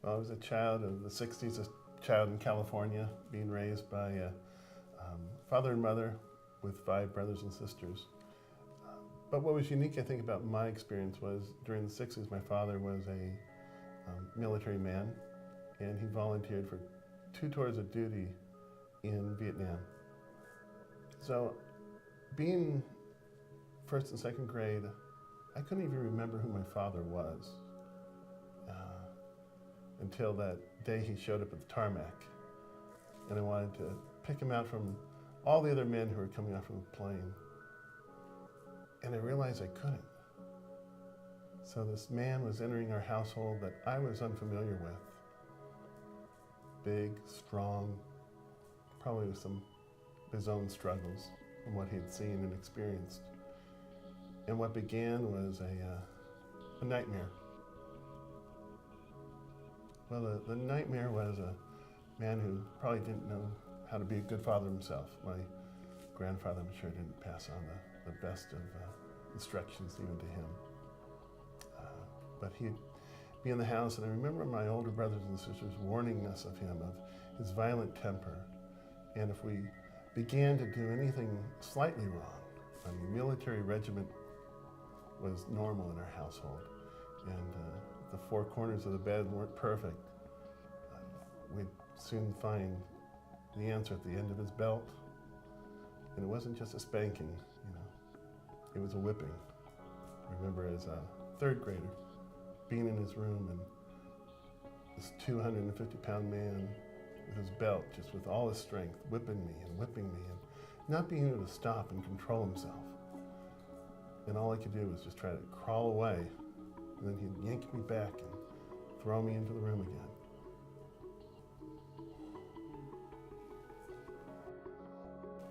Well, I was a child of the 60s, a child in California, being raised by a father and mother with 5 brothers and sisters. But what was unique, I think, about my experience was during the 60s, my father was a military man, and he volunteered for 2 tours of duty in Vietnam. So being first and second grade, I couldn't even remember who my father was until that day he showed up at the tarmac. And I wanted to pick him out from all the other men who were coming out from the plane. And I realized I couldn't. So this man was entering our household that I was unfamiliar with. Big, strong, probably with some of his own struggles and what he had seen and experienced. And what began was a nightmare. Well, the nightmare was a man who probably didn't know how to be a good father himself. My grandfather, I'm sure, didn't pass on the best of instructions even to him. But he'd be in the house, and I remember my older brothers and sisters warning us of him, of his violent temper. And if we began to do anything slightly wrong, I mean, military regiment was normal in our household. And the 4 corners of the bed weren't perfect. We'd soon find the answer at the end of his belt. And it wasn't just a spanking, it was a whipping. I remember as a 3rd grader being in his room and this 250-pound man with his belt, just with all his strength, whipping me and not being able to stop and control himself. And all I could do was just try to crawl away, and then he'd yank me back and throw me into the room again.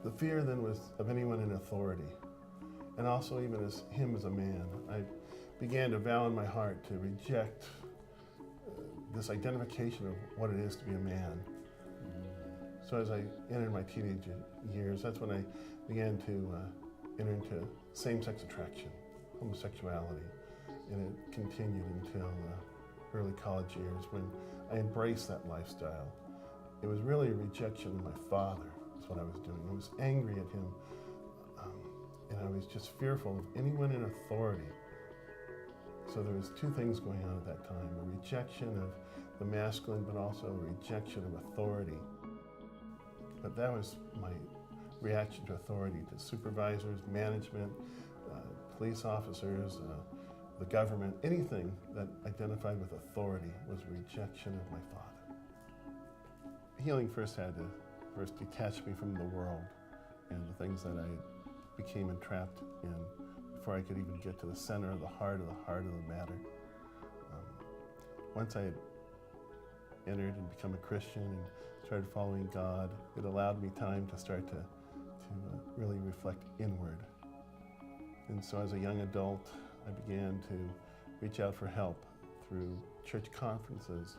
The fear then was of anyone in authority, and also even as him as a man. I began to vow in my heart to reject this identification of what it is to be a man. So as I entered my teenage years, that's when I began to enter into same-sex attraction, homosexuality, and it continued until early college years when I embraced that lifestyle. It was really a rejection of my father, is what I was doing. I was angry at him, and I was just fearful of anyone in authority. So there was 2 things going on at that time, a rejection of the masculine, but also a rejection of authority. But that was my reaction to authority, to supervisors, management, police officers, the government, anything that identified with authority was a rejection of my father. Healing first had to detach me from the world and the things that I became entrapped in before I could even get to the center of the heart of the matter. Once I had entered and become a Christian and started following God, it allowed me time to start to really reflect inward. And so as a young adult, I began to reach out for help through church conferences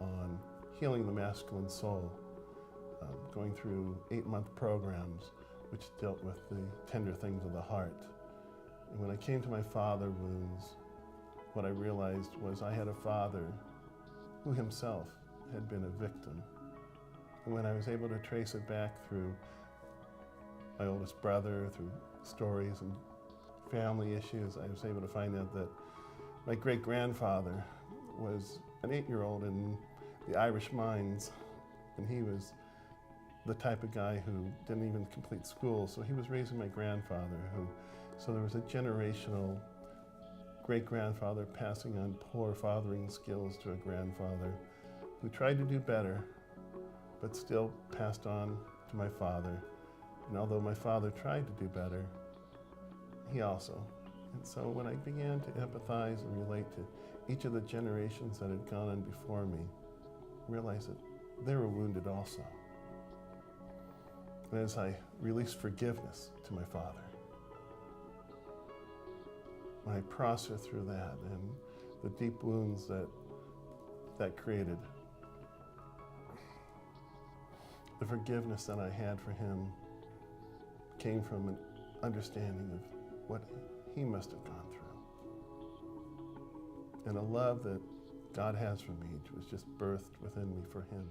on healing the masculine soul, going through 8-month programs which dealt with the tender things of the heart. And when I came to my father wounds, what I realized was I had a father who himself had been a victim. And when I was able to trace it back through my oldest brother, through stories and family issues, I was able to find out that my great-grandfather was an 8-year-old in the Irish mines, and he was the type of guy who didn't even complete school, so he was raising my grandfather, so there was a generational great-grandfather passing on poor fathering skills to a grandfather who tried to do better, but still passed on to my father. And although my father tried to do better, he also. And so when I began to empathize and relate to each of the generations that had gone on before me, I realized that they were wounded also. And as I released forgiveness to my father, when I processed through that and the deep wounds that created, the forgiveness that I had for him came from an understanding of what he must have gone through. And a love that God has for me was just birthed within me for Him.